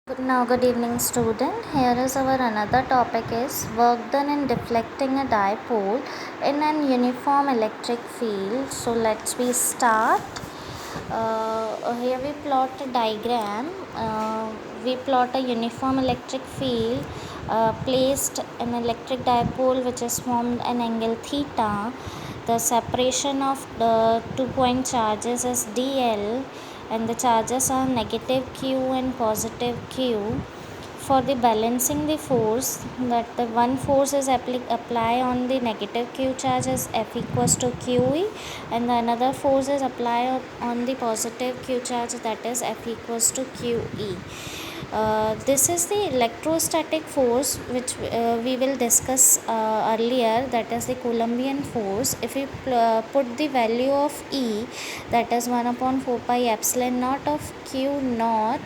Good evening, student. Here is our another topic is work done in deflecting a dipole in an uniform electric field. So let's we start. Here we plot a diagram. We plot a uniform electric field placed an electric dipole which is formed an angle theta. The separation of the 2 point charges is dl, and the charges are negative q and positive q. For the balancing the force, that the one force is apply on the negative q charge is F equals to QE, and the another force is apply on the positive q charge, that is F equals to QE. This is the electrostatic force which we will discuss earlier, that is the Coulombian force. If we put the value of E, that is 1 upon 4 pi epsilon naught of Q naught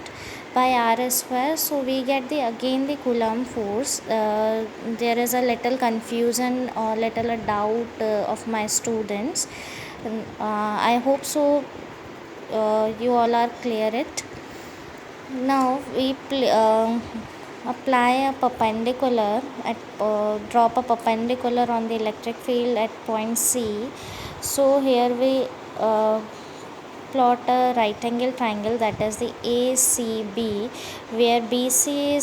by r square, so we get the again the Coulomb force. There is a little confusion or little a doubt of my students. I hope so you all are clear it. Now we apply a perpendicular at drop a perpendicular on the electric field at point C. So here we plot a right angle triangle, that is the ACB, where BC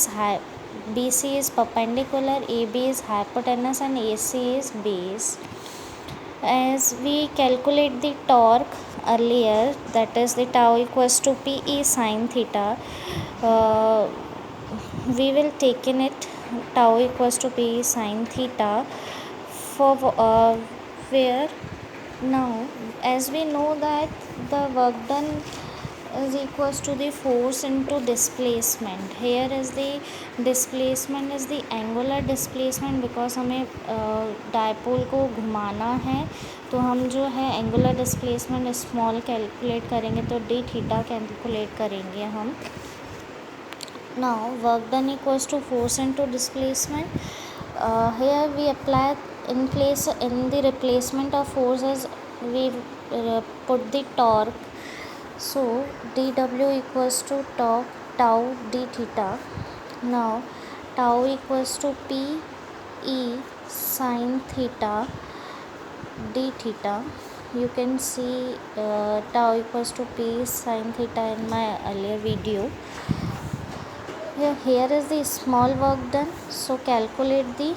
is perpendicular, AB is hypotenuse, and AC is base. As we calculate the torque earlier, that is the tau equals to PE sin theta, we will take in it tau equals to PE sin theta for where now, as we know that the work done is equals to the force into displacement. Here is the displacement is the angular displacement, because हमें dipole को घुमाना है, तो हम जो है angular displacement small calculate करेंगे, तो डी थीटा कैलकुलेट करेंगे हम. Now work done equals to force into displacement. Here we apply in the replacement of forces, we put the torque. So dw equals to tau d theta. Now tau equals to p e sin theta d theta. You can see tau equals to p sin theta in my earlier video. Here is the small work done. So calculate the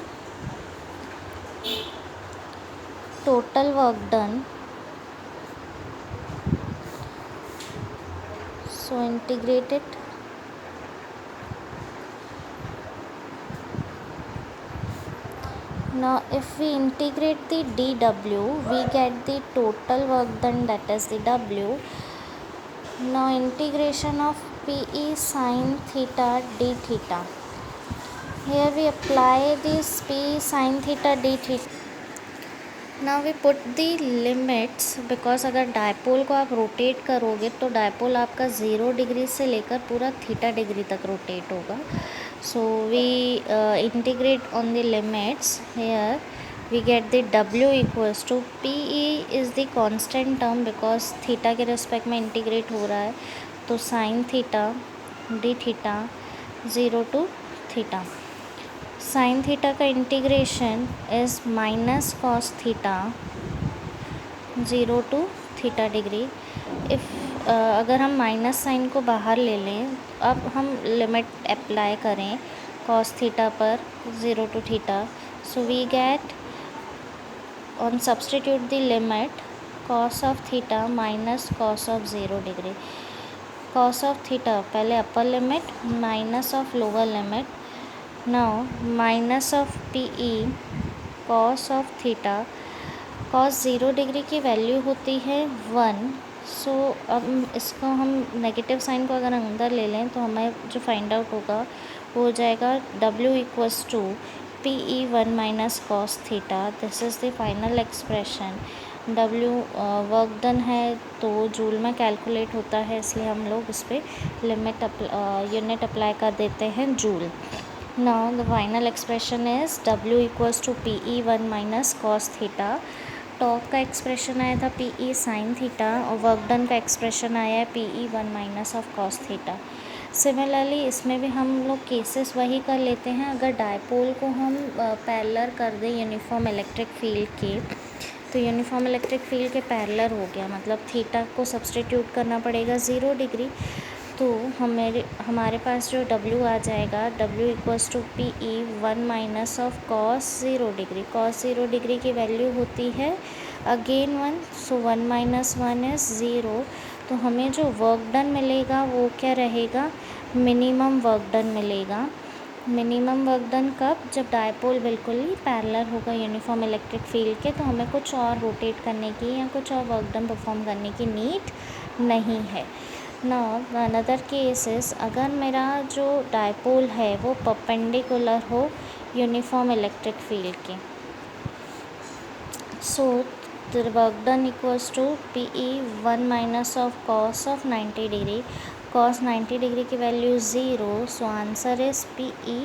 total work done. So integrate it. Now if we integrate the dw, we get the total work done, that is the w. Now integration of PE sin theta d theta. Here we apply this P sin theta d theta. Now we put the limits, because अगर dipole को आप rotate करोगे तो dipole आपका 0 degree से लेकर पूरा theta degree तक रोटेट होगा. So we integrate on the limits. Here we get the w equals to PE is the constant term, because theta के रेस्पेक्ट में इंटीग्रेट हो रहा है, तो sine theta D theta 0 to theta. Sine theta का integration is minus cos theta 0 to theta degree. If अगर हम minus sign को बाहर ले लें, अब हम लिमिट अप्लाई करें कॉस थीटा पर 0 to theta, so we get on substitute the limit cos of theta minus cos of 0 degree. Cos of theta पहले upper limit minus of lower limit. Now minus of PE cos of theta. Cos 0 degree की value होती है 1. सो अब इसको हम negative sign को अगर अंदर ले लें, तो हमें जो फाइंड आउट होगा वो हो जाएगा w equals to PE 1 minus cos theta. This is the final expression. w work done है तो जूल में कैलकुलेट होता है, इसलिए हम लोग उस पर लिमिट यूनिट अप्लाई कर देते हैं joule. Now the final expression is w equals to PE 1 minus cos theta. Top का एक्सप्रेशन आया था PE sin theta, और वर्क डन का एक्सप्रेशन आया है PE 1 minus of cos theta. Similarly इसमें भी हम लोग केसेस वही कर लेते हैं। अगर डायपोल को हम पैरेलल कर दें यूनिफॉर्म इलेक्ट्रिक फील्ड के, तो यूनिफॉर्म इलेक्ट्रिक फील्ड के पैरेलल हो गया, मतलब थीटा को सब्सटीट्यूट करना पड़ेगा 0 डिग्री। तो हमारे पास जो W आ जाएगा, W equals to PE 1 minus of cos 0 degree. Cos 0 degree की वैल्यू होती है अगेन 1, सो 1 माइनस 1 इज़ 0। तो हमें जो वर्क डन मिलेगा वो क्या रहेगा, मिनिमम वर्क डन मिलेगा। मिनिमम वर्क डन कब, जब डायपोल बिल्कुल ही पैरेलल होगा यूनिफॉर्म इलेक्ट्रिक फील्ड के, तो हमें कुछ और रोटेट करने की या कुछ और वर्क डन परफॉर्म करने की नीड नहीं है। नाउ अनदर केसेस, अगर मेरा जो डायपोल है वो परपेंडिकुलर हो यूनिफॉर्म इलेक्ट्रिक फील्ड के, सो the work done equals to PE 1 minus of cos of 90 degree. cos 90 degree की value 0, so answer is PE।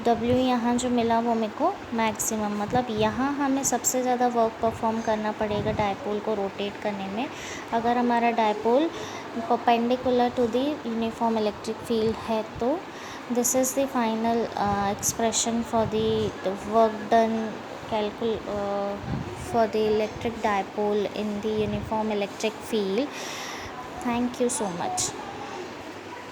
W यहाँ जो मिला वो मेरे को मैक्सिमम, मतलब यहाँ हमें सबसे ज़्यादा वर्क परफॉर्म करना पड़ेगा डायपोल को रोटेट करने में। अगर हमारा dipole perpendicular to the uniform electric field है तो this is the final expression for the work done for the electric dipole in the uniform electric field. Thank you so much.